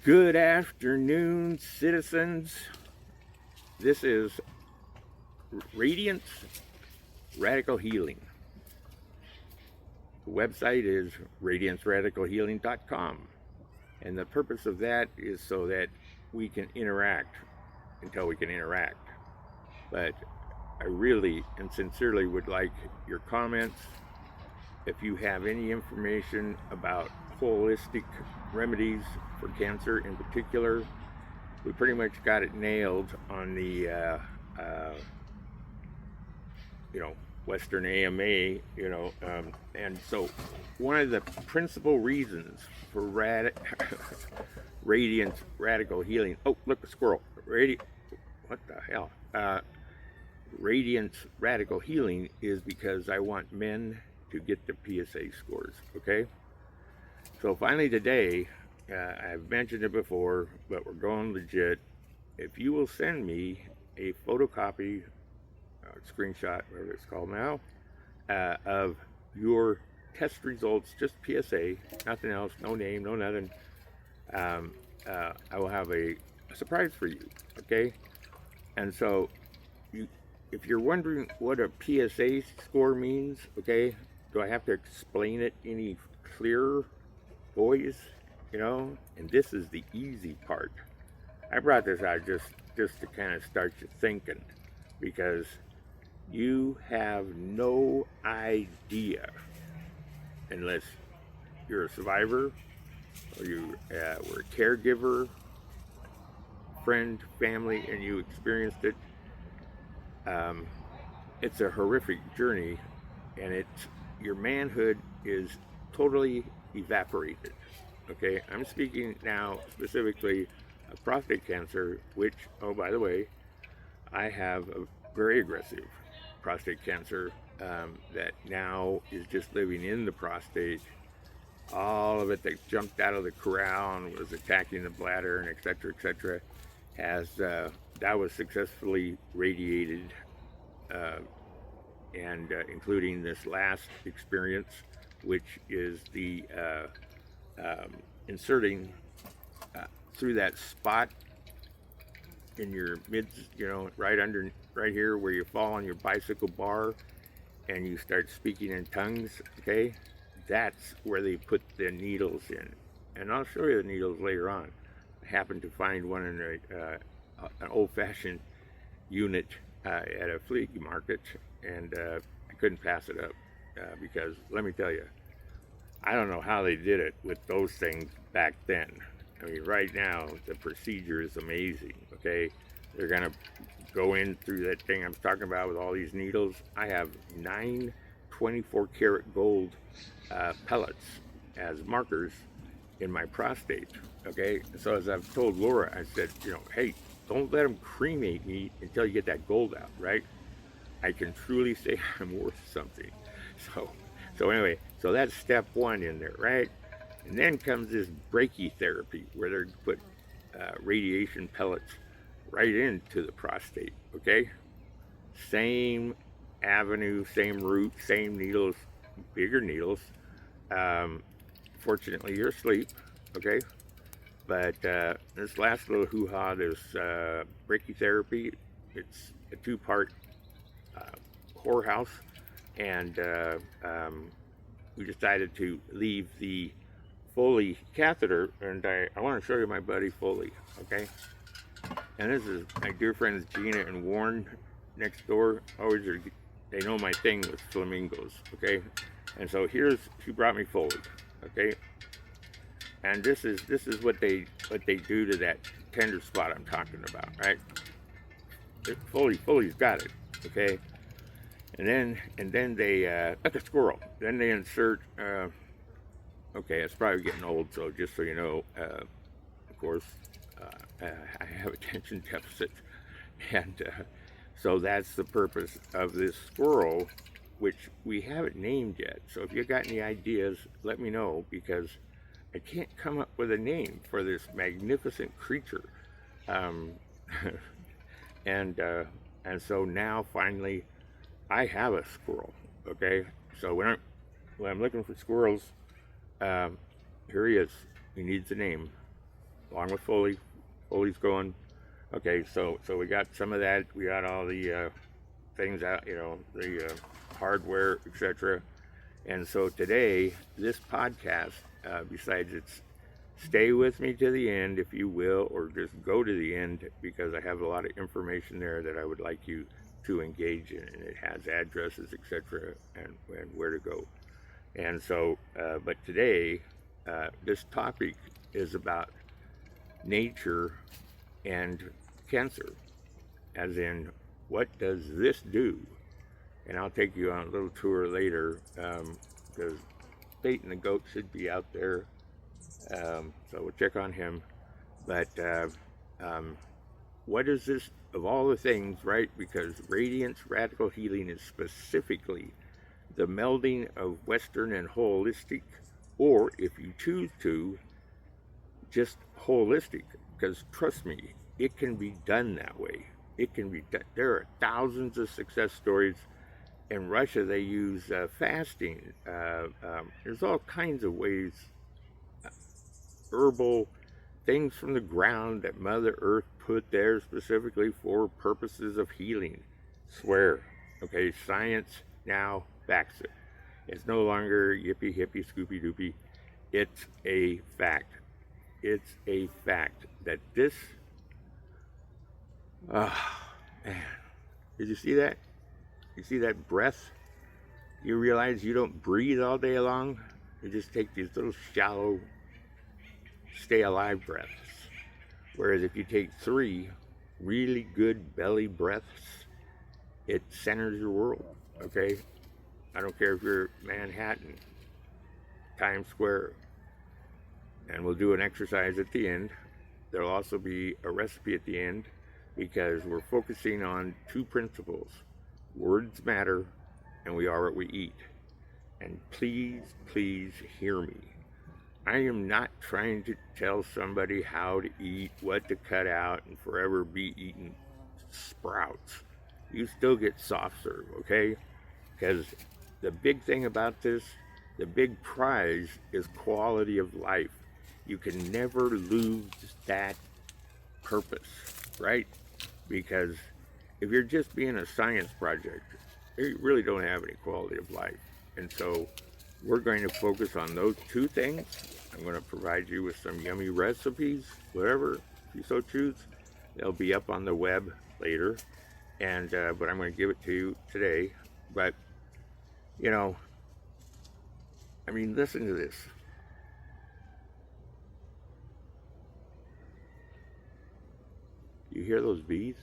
Good afternoon, citizens. This is Radiance Radical Healing. The website is radianceradicalhealing.com. And the purpose of that is so that we can interact until we can interact. But I really and sincerely would like your comments. If you have any information about holistic remedies for cancer in particular, we pretty much got it nailed on the Western AMA, and so one of the principal reasons for Radiance Radical Healing. Oh, look, a squirrel! What the hell? Radiance Radical Healing is because I want men to get the PSA scores. Okay. So finally today, I've mentioned it before, but we're going legit. If you will send me a photocopy, screenshot, whatever it's called now, of your test results, just PSA, nothing else, no name, no nothing, I will have a surprise for you, okay? And so, if you're wondering what a PSA score means, okay, do I have to explain it any clearer, boys? And this is the easy part. I brought this out just to kind of start you thinking, because you have no idea, unless you're a survivor or you were a caregiver, friend, family, and you experienced it. It's a horrific journey, and your manhood is totally evaporated. Okay, I'm speaking now specifically of prostate cancer, which, oh, by the way, I have a very aggressive prostate cancer that now is just living in the prostate. All of it that jumped out of the corral and was attacking the bladder, and et cetera, that was successfully radiated, and including this last experience, which is the inserting through that spot in your mids, right here where you fall on your bicycle bar and you start speaking in tongues, okay? That's where they put the needles in. And I'll show you the needles later on. I happened to find one in an old-fashioned unit at a flea market, and I couldn't pass it up because, let me tell you, I don't know how they did it with those things back then. I mean, right now, the procedure is amazing, okay? They're gonna go in through that thing I'm talking about with all these needles. I have 9 24 karat gold pellets as markers in my prostate, okay? So as I've told Laura, I said, hey, don't let them cremate me until you get that gold out, right? I can truly say I'm worth something. So anyway, so that's step 1 in there, right? And then comes this brachytherapy, where they put radiation pellets right into the prostate, okay? Same avenue, same route, same needles, bigger needles. Fortunately, you're asleep, okay? But this last little hoo-ha, this brachytherapy, it's a 2-part whorehouse, and we decided to leave the Foley catheter, and I want to show you my buddy Foley, okay? And this is my dear friends Gina and Warren next door. They know my thing with flamingos, okay? And so she brought me Foley, okay? And this is what they do to that tender spot I'm talking about, right? Foley's got it, okay? And then they like a squirrel. Then they insert. Okay, it's probably getting old, so just so you know, of course, I have attention deficit, and so that's the purpose of this squirrel, which we haven't named yet. So if you got any ideas, let me know, because I can't come up with a name for this magnificent creature, and so now finally I have a squirrel. Okay, so when I'm looking for squirrels, here he is. He needs a name. along with Foley. Foley's going. Okay, so we got some of that. We got all the things out, the hardware, etc. And so today, this podcast, besides it's stay with me to the end, if you will, or just go to the end, because I have a lot of information there that I would like you to engage in, and it has addresses, etc., and where to go. And so, but today, this topic is about nature and cancer, as in, what does this do? And I'll take you on a little tour later, because Bait and the Goat should be out there, so we'll check on him. But what is this, of all the things, right? Because Radiance Radical Healing is specifically the melding of Western and holistic, or if you choose to, just holistic, because trust me, it can be done that way. It can be done. There are thousands of success stories. In Russia, they use fasting. There's all kinds of ways, herbal things from the ground that Mother Earth put there specifically for purposes of healing. Swear. Okay, science now backs it. It's no longer yippee hippie scoopy doopy. It's a fact. It's a fact that this, man, did you see that? You see that breath? You realize you don't breathe all day long? You just take these little shallow, stay alive breaths. Whereas if you take 3 really good belly breaths, it centers your world, okay? I don't care if you're Manhattan, Times Square, and we'll do an exercise at the end. There'll also be a recipe at the end, because we're focusing on 2 principles. Words matter, and we are what we eat. And please, please hear me. I am not trying to tell somebody how to eat, what to cut out, and forever be eating sprouts. You still get soft serve, okay? Because the big thing about this, the big prize is quality of life. You can never lose that purpose, right? Because if you're just being a science project, you really don't have any quality of life. And so we're going to focus on those 2 things. I'm going to provide you with some yummy recipes, whatever, if you so choose. They'll be up on the web later, and but I'm going to give it to you today. But, I mean, listen to this. You hear those bees?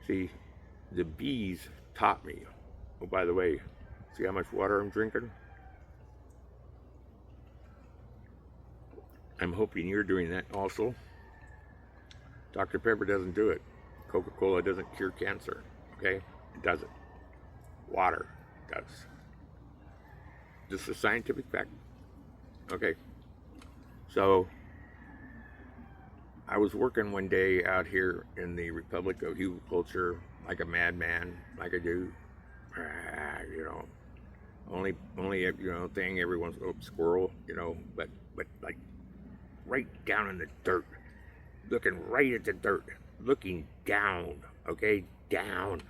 See, the bees taught me. Oh, by the way, see how much water I'm drinking? I'm hoping you're doing that also. Dr. Pepper doesn't do it. Coca-Cola doesn't cure cancer, okay? It doesn't. Water does. This is a scientific fact. Okay. So, I was working one day out here in the Republic of Culture like a madman, like I do. Only thing everyone's squirrel, but like right down in the dirt, looking right at the dirt, looking down, okay, down,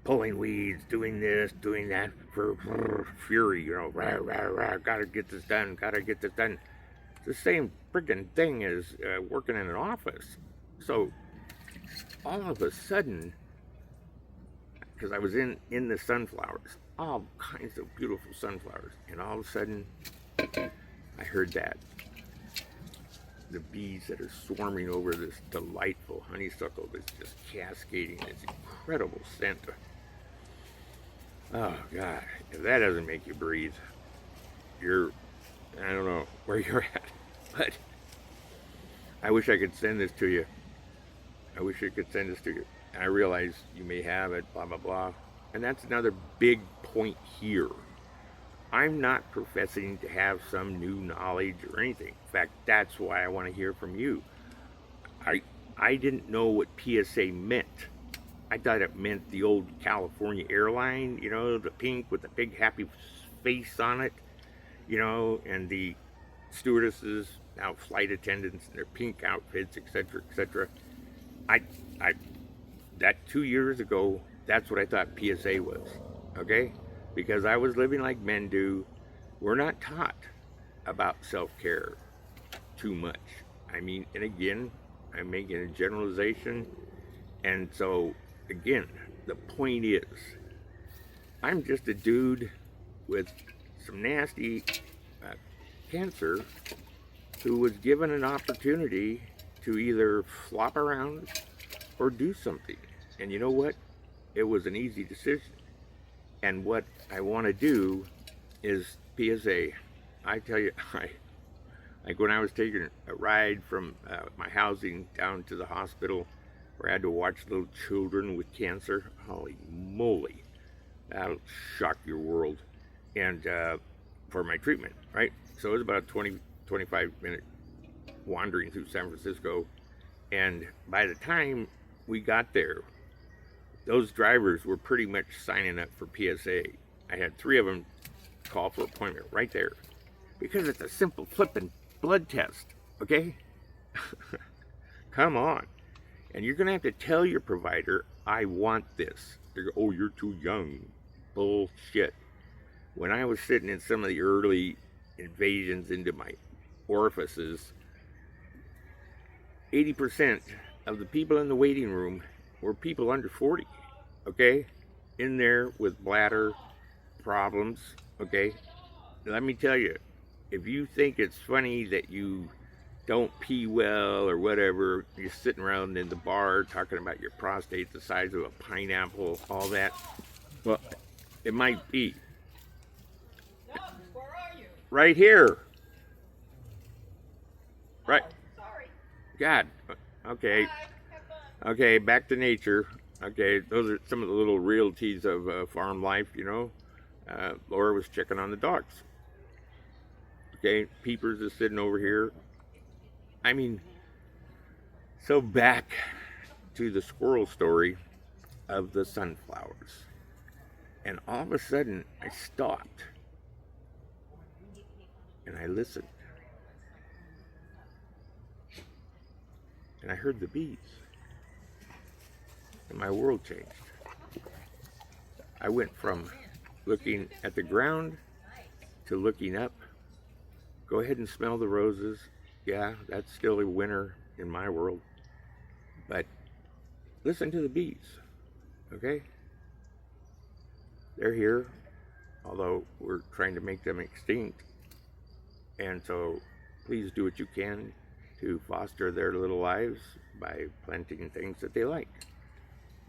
pulling weeds, doing this, doing that for fury, rah, rah, rah, gotta get this done. It's the same friggin' thing as working in an office. So all of a sudden, because I was in the sunflowers, all kinds of beautiful sunflowers, and all of a sudden I heard that. The bees that are swarming over this delightful honeysuckle that's just cascading this incredible scent. Oh God, if that doesn't make you breathe, I don't know where you're at, but I wish I could send this to you. And I realize you may have it, blah, blah, blah. And that's another big point here. I'm not professing to have some new knowledge or anything. In fact, that's why I want to hear from you. I didn't know what PSA meant. I thought it meant the old California airline, the pink with the big happy face on it, and the stewardesses, now flight attendants in their pink outfits, etc., etc. I, I, that 2 years ago, that's what I thought PSA was, okay? Because I was living like men do. We're not taught about self-care too much. I mean, and again, I'm making a generalization. And so, again, the point is, I'm just a dude with some nasty cancer who was given an opportunity to either flop around or do something. And you know what? It was an easy decision. And what I want to do is PSA. I tell you, like when I was taking a ride from my housing down to the hospital where I had to watch little children with cancer, holy moly, that'll shock your world. And for my treatment, right? So it was about a 25-minute wandering through San Francisco. And by the time we got there, those drivers were pretty much signing up for PSA. I had 3 of them call for appointment right there because it's a simple flipping blood test, okay? Come on. And you're gonna have to tell your provider, I want this. They go, oh, you're too young. Bullshit. When I was sitting in some of the early invasions into my orifices, 80% of the people in the waiting room were people under 40, okay? In there with bladder problems, okay? Let me tell you, if you think it's funny that you don't pee well or whatever, you're sitting around in the bar talking about your prostate the size of a pineapple, all that, well, it might be. Doug, where are you? Right here. Right. Oh, sorry. God. Okay. Bye. Have fun. Okay, back to nature. Okay, those are some of the little realities of farm life, you know. Laura was checking on the dogs. Okay, Peepers is sitting over here. I mean, so back to the squirrel story of the sunflowers. And all of a sudden, I stopped. And I listened. And I heard the bees. And my world changed. I went from looking at the ground to looking up. Go ahead and smell the roses. Yeah, that's still a winter in my world. But listen to the bees, okay? They're here, although we're trying to make them extinct. And so please do what you can to foster their little lives by planting things that they like.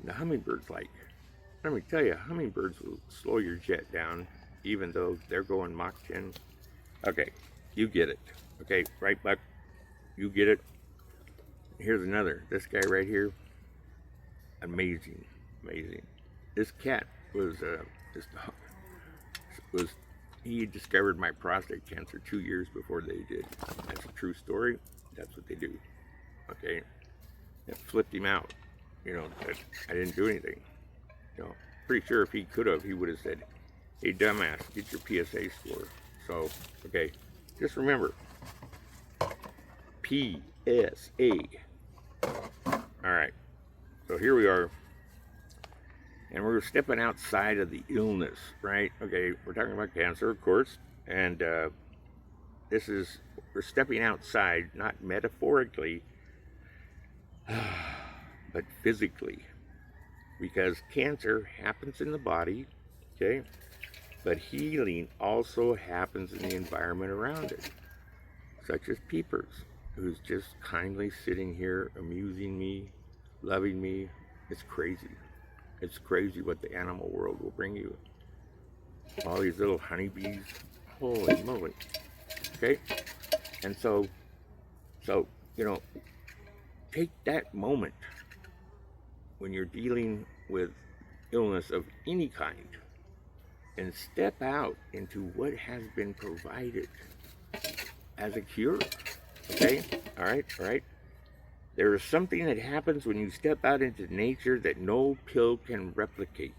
The hummingbirds like. Let me tell you, hummingbirds will slow your jet down, even though they're going Mach 10. Okay, you get it. Okay, right, Buck? You get it. Here's another. This guy right here, amazing, amazing. This cat was, this dog was, he discovered my prostate cancer 2 years before they did. That's a true story. That's what they do. Okay, it flipped him out. You know, that I didn't do anything. You know, pretty sure if he could have, he would have said, hey, dumbass, get your PSA score. So, okay, just remember, PSA. All right, so here we are, and we're stepping outside of the illness, right? Okay, we're talking about cancer, of course, and we're stepping outside, not metaphorically, but physically, because cancer happens in the body, okay? But healing also happens in the environment around it, such as Peepers, who's just kindly sitting here, amusing me, loving me. It's crazy. It's crazy what the animal world will bring you. All these little honeybees, holy moly, okay? And so, you know, take that moment when you're dealing with illness of any kind and step out into what has been provided as a cure, okay? All right? There is something that happens when you step out into nature that no pill can replicate.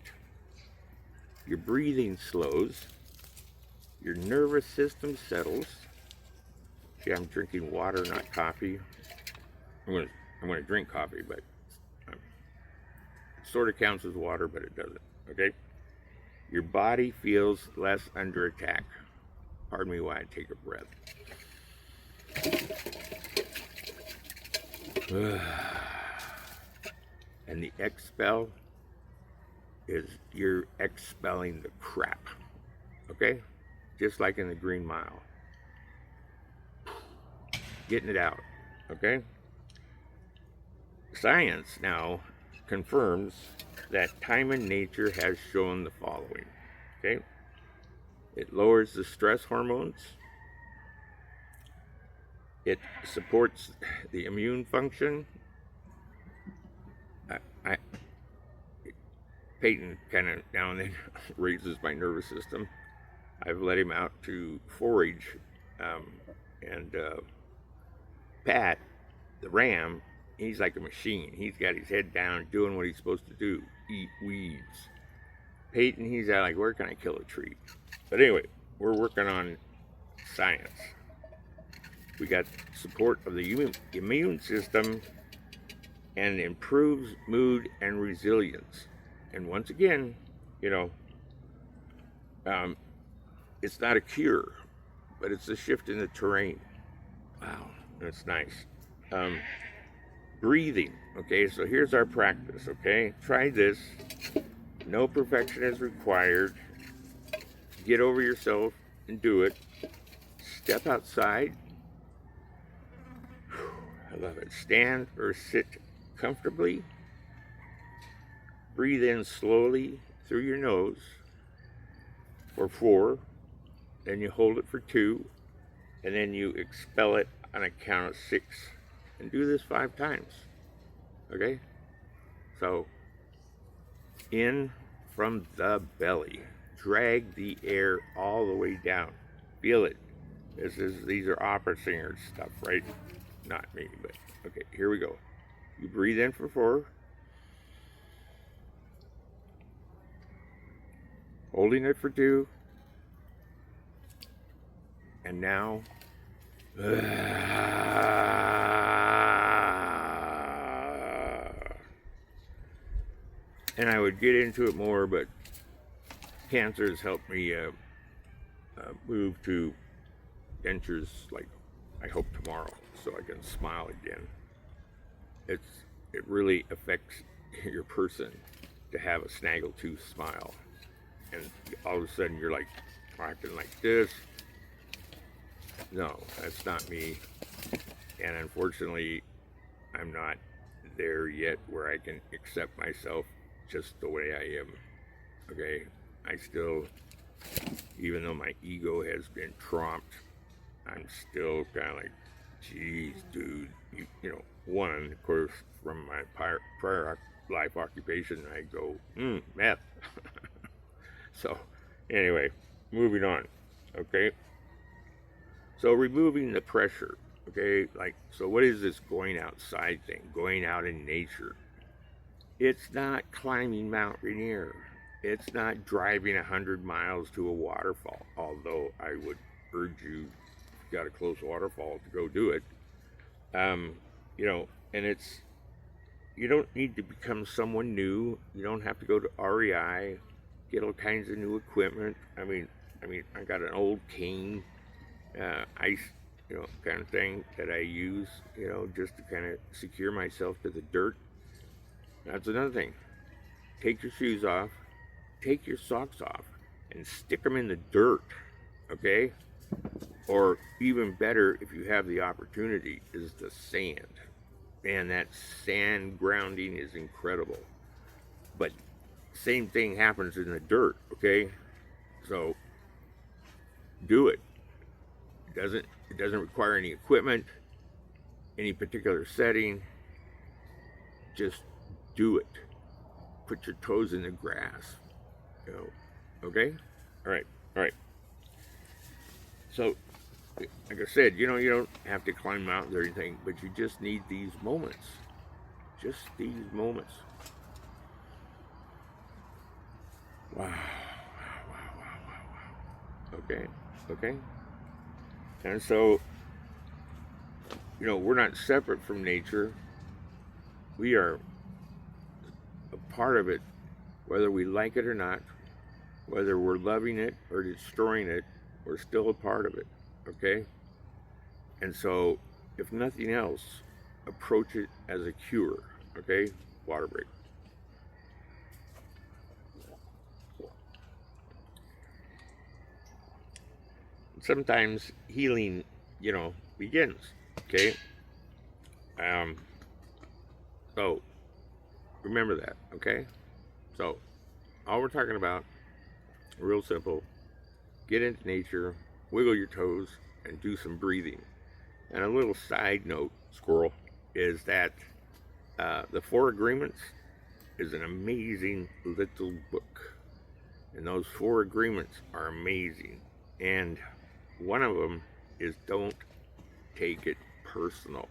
Your breathing slows, your nervous system settles, See, I'm drinking water, not coffee. I'm gonna drink coffee, but it sort of counts as water, but it doesn't. Okay. Your body feels less under attack. Pardon me while I take a breath. And the expel is you're expelling the crap. Okay? Just like in the Green Mile. Getting it out. Okay? Science now confirms that time in nature has shown the following. Okay? It lowers the stress hormones. It supports the immune function. Peyton kind of now and then raises my nervous system. I've let him out to forage, and Pat, the ram, he's like a machine. He's got his head down, doing what he's supposed to do, eat weeds. Peyton, he's out like, where can I kill a tree? But anyway, we're working on science. We got support of the immune system and improves mood and resilience. And once again, it's not a cure, but it's a shift in the terrain. Wow, that's nice. Breathing, okay, so here's our practice, okay? Try this. No perfection is required. Get over yourself and do it. Step outside. I love it. Stand or sit comfortably. Breathe in slowly through your nose for 4, then you hold it for 2, and then you expel it on a count of 6. And do this 5 times. Okay? So, in from the belly. Drag the air all the way down. Feel it. These are opera singers stuff, right? Not me, but okay, here we go. You breathe in for 4. Holding it for 2. And now, and I would get into it more, but cancer has helped me move to dentures, like I hope tomorrow, so I can smile again. It really affects your person to have a snaggletooth smile, and all of a sudden you're like acting like this. No, that's not me, and unfortunately, I'm not there yet where I can accept myself just the way I am. Okay, I still, even though my ego has been trumped, I'm still kind of like, geez, dude, you know, one, of course, from my prior life occupation, I go, meth. So, anyway, moving on, okay? So, removing the pressure, okay? Like, so what is this going outside thing, going out in nature? It's not climbing Mount Rainier. It's not driving 100 miles to a waterfall, although I would urge you, if you got a close waterfall, to go do it. You know, and it's, you don't need to become someone new. You don't have to go to REI, get all kinds of new equipment. I mean, I got an old cane, ice, you know, kind of thing that I use, you know, just to kind of secure myself to the dirt. That's another thing. Take your shoes off, take your socks off, and stick them in the dirt, okay? Or even better, if you have the opportunity, is the sand. Man, that sand grounding is incredible. But same thing happens in the dirt, okay? So do it. It doesn't require any equipment, any particular setting. Just do it. Put your toes in the grass. You know, okay? All right. So, like I said, you know, you don't have to climb mountains or anything, but you just need these moments. Just these moments. Wow. Okay. And so, we're not separate from nature. We are a part of it, whether we like it or not, whether we're loving it or destroying it, we're still a part of it, okay? And so, if nothing else, approach it as a cure, okay? Water break. Sometimes healing, begins, okay? So, remember that, okay? So, all we're talking about, real simple, get into nature, wiggle your toes, and do some breathing. And a little side note, squirrel, is that the Four Agreements is an amazing little book. And those four agreements are amazing. And one of them is don't take it personal.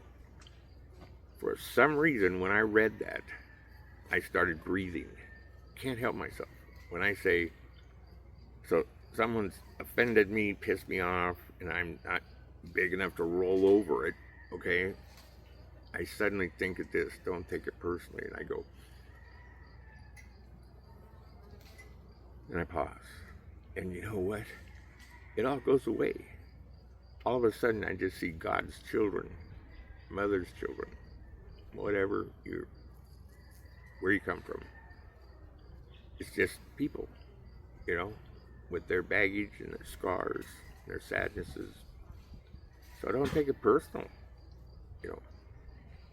For some reason, when I read that, I started breathing. Can't help myself. When I say, so someone's offended me, pissed me off, and I'm not big enough to roll over it, okay? I suddenly think of this, don't take it personally, and I go, and I pause. And you know what? It all goes away. All of a sudden, I just see God's children, mother's children, whatever where you come from. It's just people, with their baggage and their scars, and their sadnesses. So don't take it personal.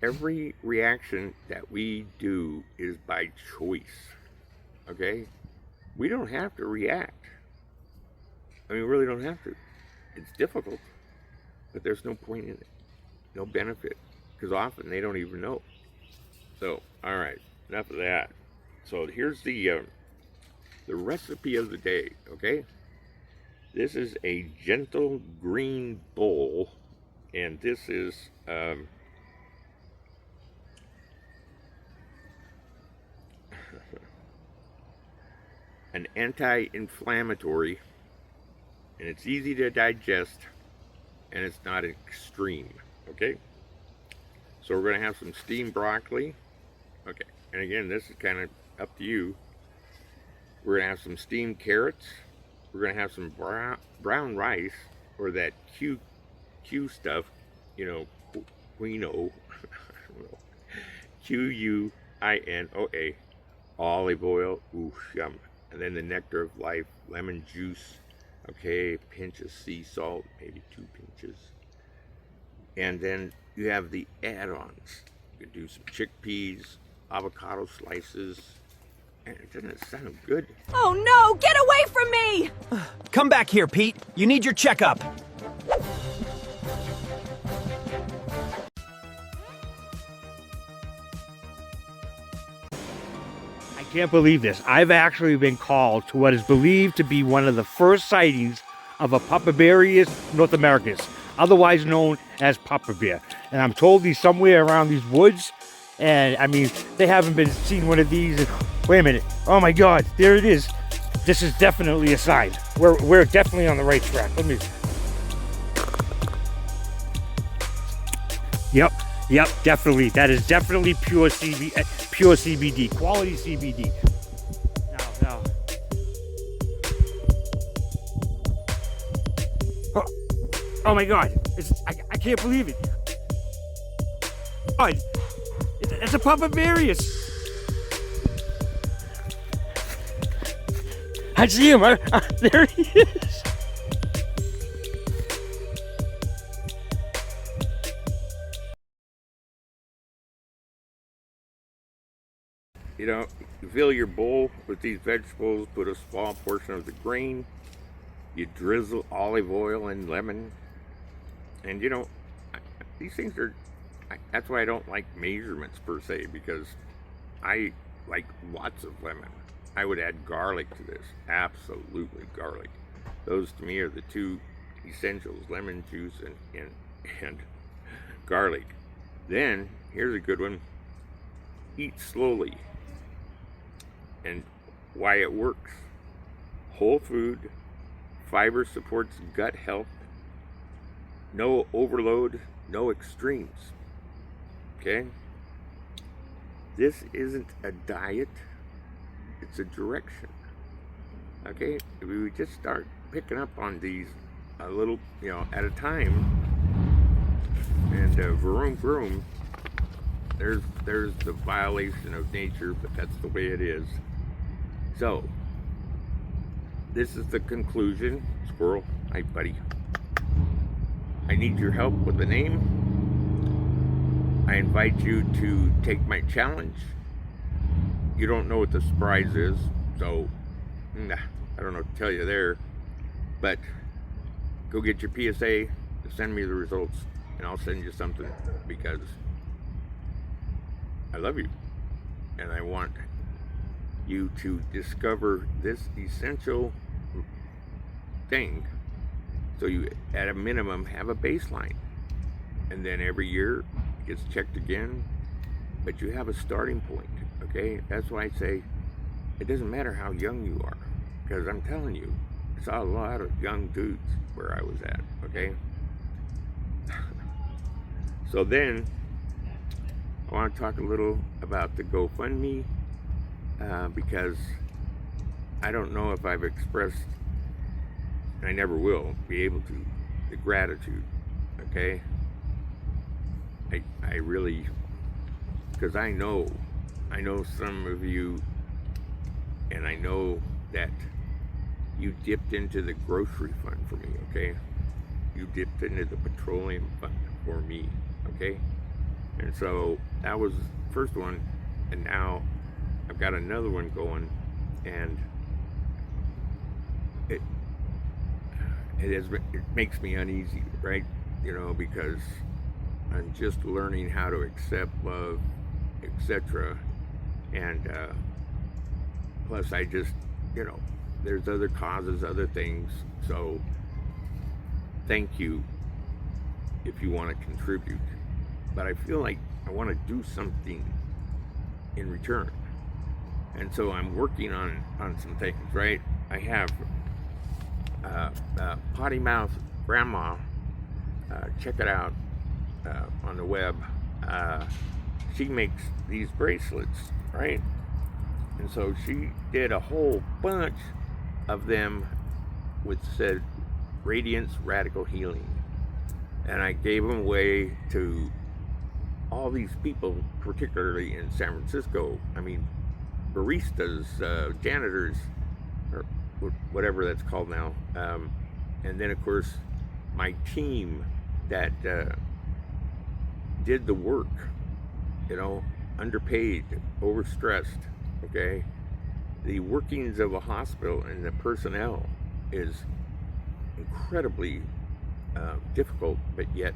Every reaction that we do is by choice. Okay? We don't have to react. I mean, we really don't have to. It's difficult, but there's no point in it. No benefit. Because often they don't even know. So, all right, enough of that. So here's the recipe of the day, okay? This is a gentle green bowl, and this is an anti-inflammatory, and it's easy to digest, and it's not extreme, okay? So we're going to have some steamed broccoli, okay, and again, this is kind of up to you. We're going to have some steamed carrots. We're going to have some brown rice, or that Q stuff, quinoa, Quinoa, olive oil, ooh, yum. And then the nectar of life, lemon juice, okay, a pinch of sea salt, maybe 2 pinches. And then you have the add-ons. You can do some chickpeas, avocado slices, and doesn't it sound good? Oh no, get away from me! Come back here, Pete. You need your checkup. I can't believe this. I've actually been called to what is believed to be one of the first sightings of a Papavarius North Americus, otherwise known as Papa Bear. And I'm told he's somewhere around these woods. And I mean, they haven't been seen one of these. Wait a minute. Oh my God, there it is. This is definitely a sign. We're definitely on the right track. Let me. Yep, definitely. That is definitely pure CBD, quality CBD. Now. Oh my God, I can't believe it. God, it's a Papavarius. I see him. There he is. You fill your bowl with these vegetables, put a small portion of the grain, you drizzle olive oil and lemon, and these things are, that's why I don't like measurements per se, because I like lots of lemon. I would add garlic to this, absolutely garlic. Those to me are the two essentials, lemon juice and garlic. Then, here's a good one, eat slowly. And why it works. Whole food, fiber supports gut health, no overload, no extremes. Okay? This isn't a diet, it's a direction. Okay? If we would just start picking up on these a little, at a time, and vroom, there's the violation of nature, but that's the way it is. So, this is the conclusion. Squirrel, hi buddy. I need your help with the name. I invite you to take my challenge. You don't know what the surprise is, so I don't know what to tell you there. But go get your PSA, send me the results, and I'll send you something, because I love you. And I want you to discover this essential thing, so you, at a minimum, have a baseline. And then every year it gets checked again, but you have a starting point, okay? That's why I say it doesn't matter how young you are, because I'm telling you, I saw a lot of young dudes where I was at, okay? So then, I want to talk a little about the GoFundMe, because I don't know if I've expressed, and I never will be able to, the gratitude, okay? I really, because I know some of you, and I know that you dipped into the grocery fund for me, okay? You dipped into the petroleum fund for me, okay? And so that was the first one, and now I've got another one going, and it makes me uneasy, right? Because I'm just learning how to accept love, etc. And plus I just, there's other causes, other things. So thank you if you want to contribute. But I feel like I want to do something in return. And so I'm working on some things, right? I have Potty Mouth Grandma, check it out on the web. She makes these bracelets, right? And so she did a whole bunch of them with said Radiance Radical Healing. And I gave them away to all these people, particularly in San Francisco. I mean, baristas, janitors, or whatever that's called now. And then, of course, my team that did the work, underpaid, overstressed, okay? The workings of a hospital and the personnel is incredibly difficult, but yet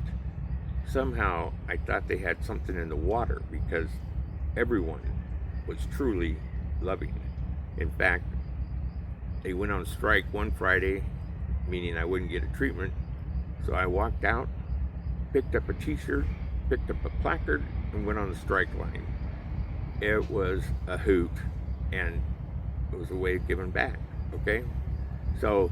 somehow I thought they had something in the water, because everyone was truly loving. In fact, they went on strike one Friday, meaning I wouldn't get a treatment. So I walked out, picked up a t-shirt, picked up a placard, and went on the strike line. It was a hoot, and it was a way of giving back, okay? So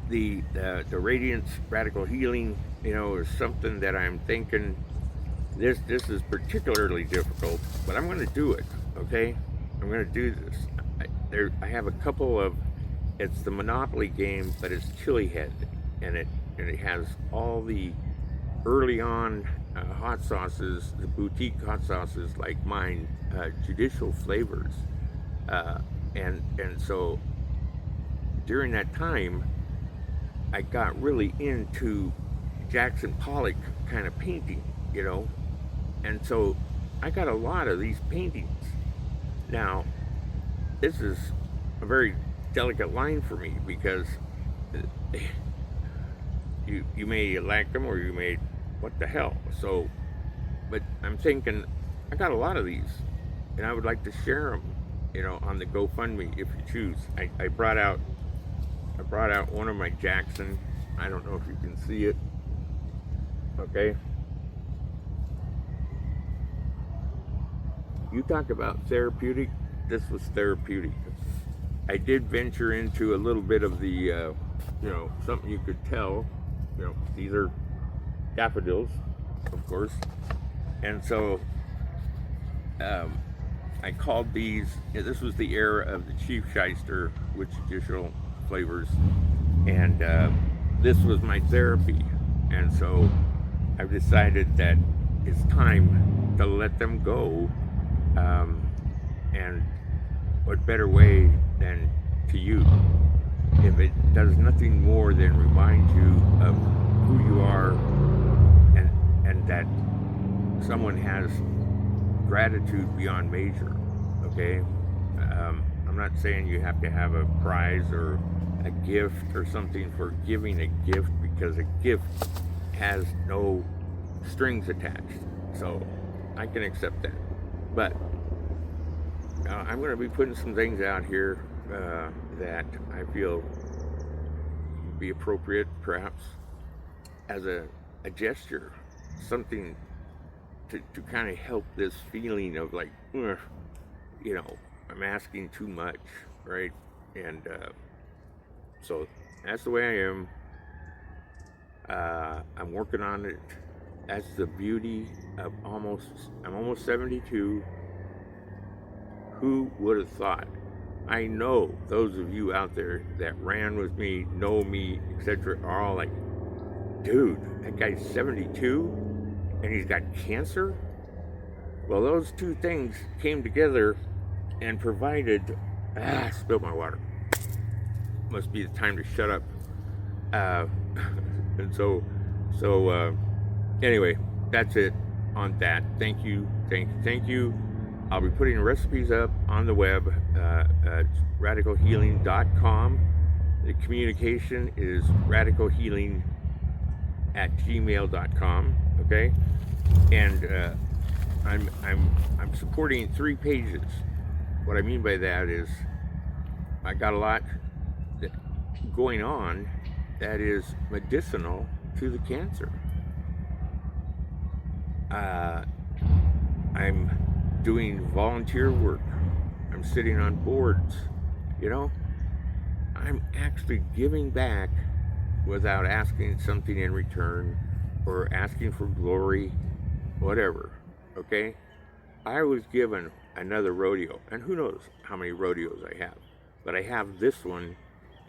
the Radiance Radical Healing, is something that I'm thinking, this is particularly difficult, but I'm going to do it, okay? I'm going to do this. I have a couple of, it's the Monopoly game, but it's Chili Head, and it has all the early on hot sauces, the boutique hot sauces like mine, judicial flavors, and so during that time I got really into Jackson Pollock kind of painting, and so I got a lot of these paintings. Now, this is a very delicate line for me, because you may like them, or you may, what the hell. So, but I'm thinking, I got a lot of these, and I would like to share them, on the GoFundMe if you choose. I brought out one of my Jackson. I don't know if you can see it. Okay. You talk about therapeutic. This was therapeutic. I did venture into a little bit of the, something you could tell, these are daffodils, of course. And so I called these, this was the era of the Chief Shyster with traditional flavors. And this was my therapy. And so I've decided that it's time to let them go. And what better way than to you? If it does nothing more than remind you of who you are, and that someone has gratitude beyond measure, okay? I'm not saying you have to have a prize or a gift or something for giving a gift, because a gift has no strings attached. So I can accept that. But I'm going to be putting some things out here that I feel would be appropriate, perhaps, as a gesture, something to kind of help this feeling of like, I'm asking too much, right? And so that's the way I am. I'm working on it. That's the beauty of I'm almost 72. Who would have thought? I know those of you out there that ran with me, know me, etc., are all like, dude, that guy's 72 and he's got cancer? Well, those two things came together and provided, spilled my water. Must be the time to shut up. And so anyway, that's it on that. Thank you. I'll be putting recipes up on the web at radicalhealing.com. The communication is radicalhealing@gmail.com. Okay, and I'm supporting 3 pages. What I mean by that is I got a lot going on that is medicinal to the cancer. I'm doing volunteer work. I'm sitting on boards. I'm actually giving back without asking something in return or asking for glory, whatever. Okay? I was given another rodeo, and who knows how many rodeos I have, but I have this one,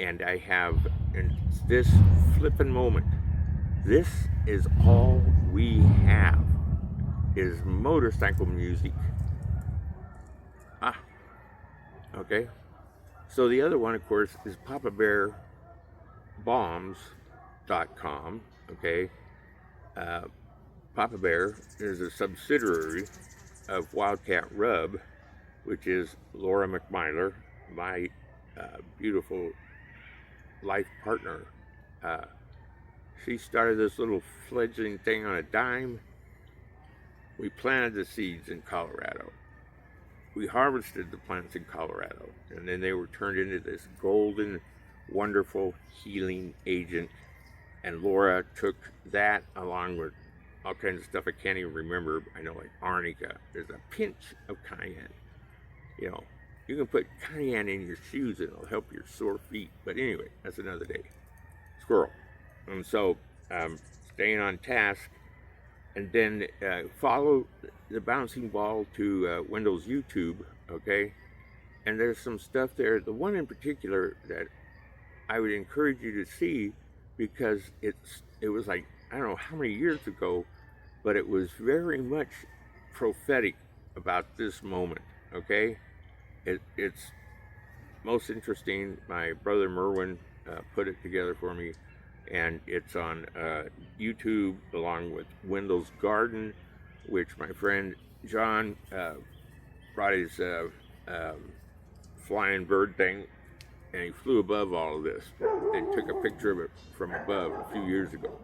and I have in this flippin' moment. This is all we have is motorcycle music. Okay. So the other one, of course, is papabearbombs.com. Okay. Papa Bear is a subsidiary of Wildcat Rub, which is Laura McMyler, my beautiful life partner. She started this little fledgling thing on a dime. We planted the seeds in Colorado. We harvested the plants in Colorado, and then they were turned into this golden, wonderful healing agent. And Laura took that along with all kinds of stuff I can't even remember. I know, like arnica. There's a pinch of cayenne. You can put cayenne in your shoes and it'll help your sore feet. But anyway, that's another day. Squirrel. And so, staying on task. And then follow the bouncing ball to Wendell's YouTube, okay? And there's some stuff there. The one in particular that I would encourage you to see, because it was like, I don't know how many years ago, but it was very much prophetic about this moment, okay? It's most interesting. My brother Merwin put it together for me. And it's on YouTube along with Wendell's Garden, which my friend John brought his flying bird thing, and he flew above all of this and took a picture of it from above a few years ago.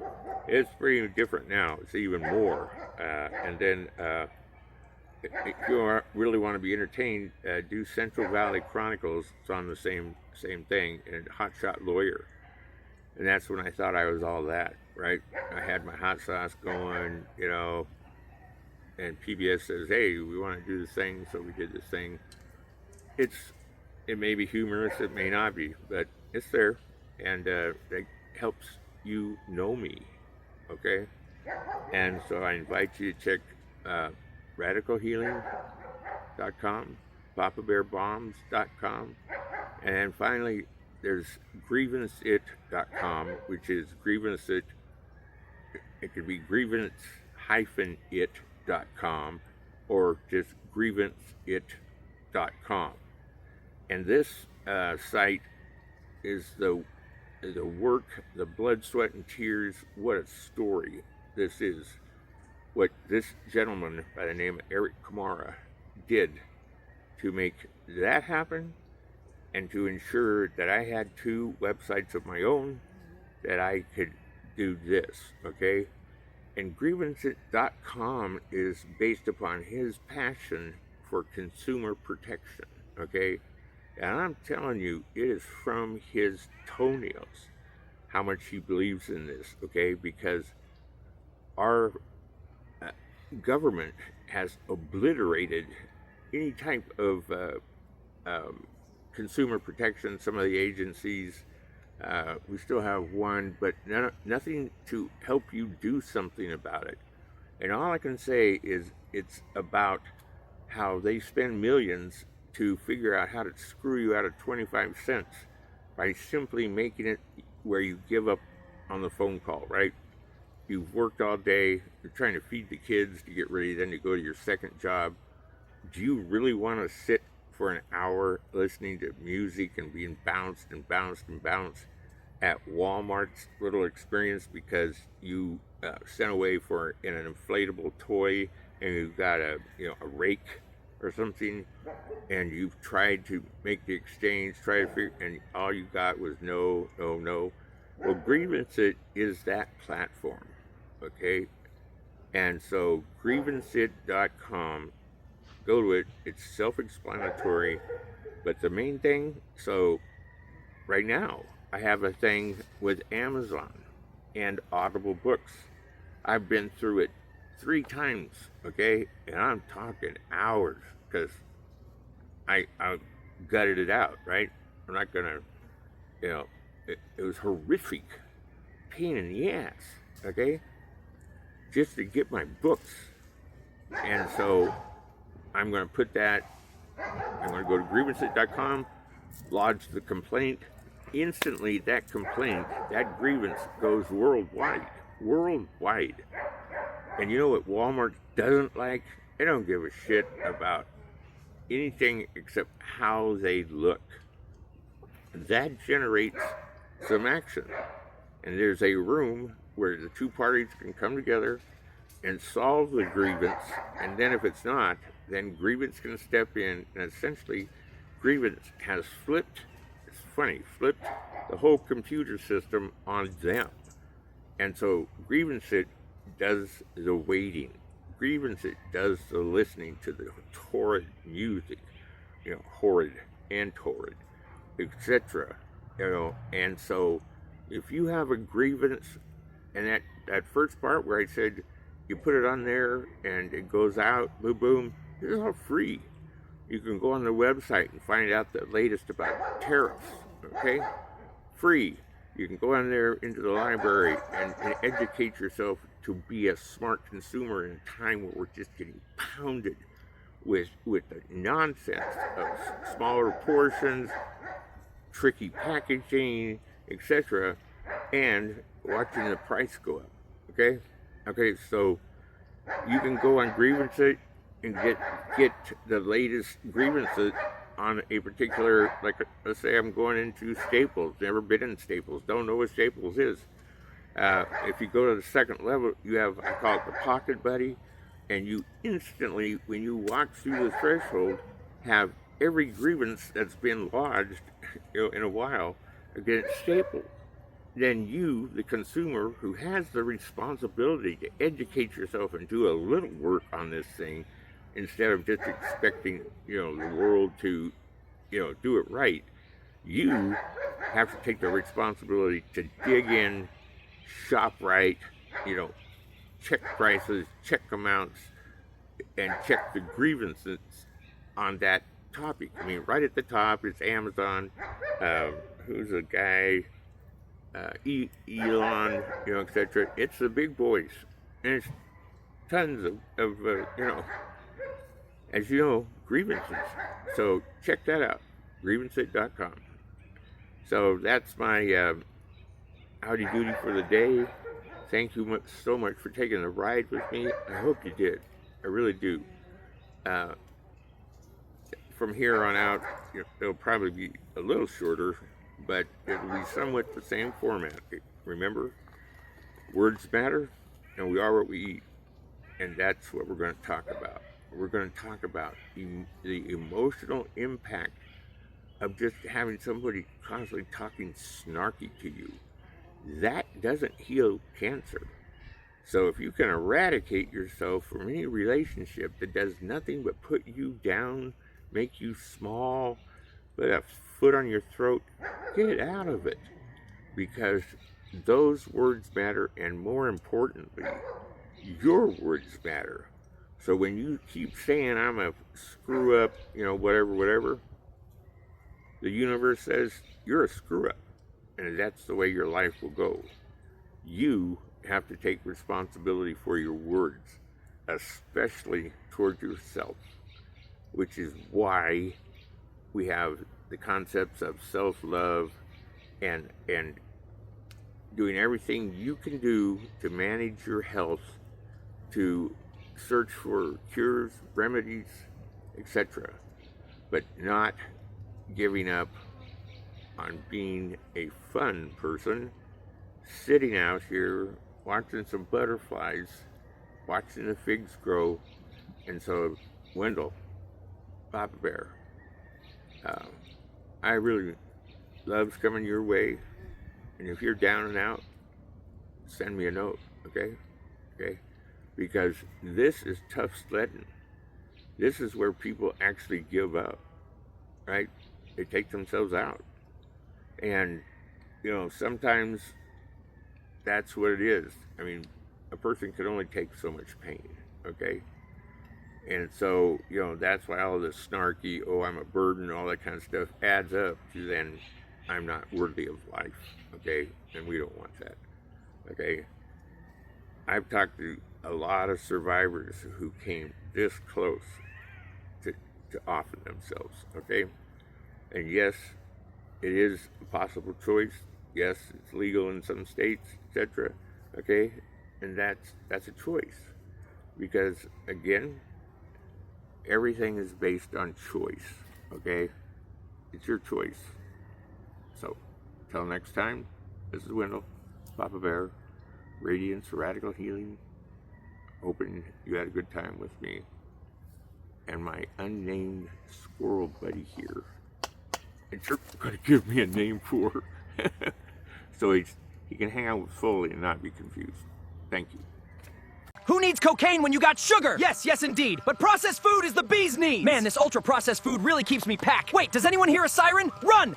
It's pretty different now. It's even more. And then if you really want to be entertained, do Central Valley Chronicles. It's on the same thing, and Hotshot Lawyer. And that's when I thought I was all that, right? I had my hot sauce going, and PBS says, hey, we want to do this thing, so we did this thing. It may be humorous, it may not be, but it's there, and it helps you know me, okay? And so I invite you to check radicalhealing.com, papabearbombs.com, and finally there's grievanceit.com, which is grievance-it. It could be grievance-it.com or just grievanceit.com. And this site is the work, the blood, sweat, and tears. What a story this is. What this gentleman by the name of Eric Kamara did to make that happen, and to ensure that I had 2 websites of my own that I could do this, okay? And grievanceit.com is based upon his passion for consumer protection, okay? And I'm telling you, it is from his toenails how much he believes in this, okay? Because our government has obliterated any type of consumer protection. Some of the agencies, we still have one, but nothing to help you do something about it. And all I can say is it's about how they spend millions to figure out how to screw you out of 25 cents by simply making it where you give up on the phone call, right? You've worked all day, you're trying to feed the kids to get ready, then you go to your second job. Do you really want to sit for an hour listening to music and being bounced and bounced and bounced at Walmart's little experience because you sent away for an inflatable toy and you got a rake or something, and you've tried to make the exchange, and all you got was no, no, no? Well, Grievance-it is that platform, okay? And so grievanceit.com, go to it. It's self-explanatory, but the main thing, so right now I have a thing with Amazon and Audible books. I've been through it 3 times, okay? And I'm talking hours because I gutted it out, right? I'm not gonna, it was horrific, pain in the ass, okay? Just to get my books. And so I'm gonna put that, I'm gonna go to grievanceit.com, lodge the complaint. Instantly, that complaint, that grievance goes worldwide. And you know what Walmart doesn't like? They don't give a shit about anything except how they look. That generates some action. And there's a room where the 2 parties can come together and solve the grievance. And then if it's not, then grievance can step in. And essentially, grievance has flipped the whole computer system on them. And so Grievance-it does the waiting. Grievance-it does the listening to the torrid music, horrid and torrid, etc. And so if you have a grievance, and that first part where I said you put it on there and it goes out, boom, boom, it's all free. You can go on the website and find out the latest about tariffs, okay? Free. You can go on there into the library and educate yourself to be a smart consumer in a time where we're just getting pounded with the nonsense of smaller portions, tricky packaging, etc., and watching the price go up, okay? Okay, so you can go on Grievance-it and get the latest grievances on a particular, like, let's say I'm going into Staples, never been in Staples, don't know what Staples is. If you go to the second level, you have, I call it the Pocket Buddy, and you instantly, when you walk through the threshold, have every grievance that's been lodged in a while against Staples. Then you, the consumer, who has the responsibility to educate yourself and do a little work on this thing, instead of just expecting, the world to, do it right, you have to take the responsibility to dig in, shop right, check prices, check amounts, and check the grievances on that topic. I mean, right at the top is Amazon. Who's a guy? Elon, etc. It's the big boys, and it's tons of as you know, grievances. So check that out, grievanceit.com. So that's my howdy doody for the day. Thank you so much for taking the ride with me. I hope you did. I really do. From here on out, it'll probably be a little shorter, but it'll be somewhat the same format. Remember, words matter, and we are what we eat. And that's what we're going to talk about. We're going to talk about the emotional impact of just having somebody constantly talking snarky to you. That doesn't heal cancer. So if you can eradicate yourself from any relationship that does nothing but put you down, make you small, put a foot on your throat, get out of it. Because those words matter, and more importantly, your words matter. So when you keep saying I'm a screw up, whatever, the universe says you're a screw up, and that's the way your life will go. You have to take responsibility for your words, especially towards yourself, which is why we have the concepts of self-love and doing everything you can do to manage your health, to search for cures, remedies, etc., but not giving up on being a fun person, sitting out here watching some butterflies, watching the figs grow. And so, Wendell, Papa Bear, I really loves coming your way, and if you're down and out, send me a note, okay? Because this is tough sledding. This is where people actually give up, right? They take themselves out. And, sometimes that's what it is. I mean, a person can only take so much pain, okay? And so, that's why all this snarky, I'm a burden, all that kind of stuff adds up to then I'm not worthy of life, okay? And we don't want that, okay? I've talked to a lot of survivors who came this close to offing themselves, okay? And yes, it is a possible choice. Yes, it's legal in some states, etc., okay? And that's a choice. Because, again, everything is based on choice, okay? It's your choice. So, till next time, this is Wendell, Papa Bear, Radiance Radical Healing. Hoping you had a good time with me and my unnamed squirrel buddy here. And you're going to give me a name for so he can hang out with Foley and not be confused. Thank you. Who needs cocaine when you got sugar? Yes, indeed. But processed food is the bee's knees. Man, this ultra-processed food really keeps me packed. Wait, does anyone hear a siren? Run!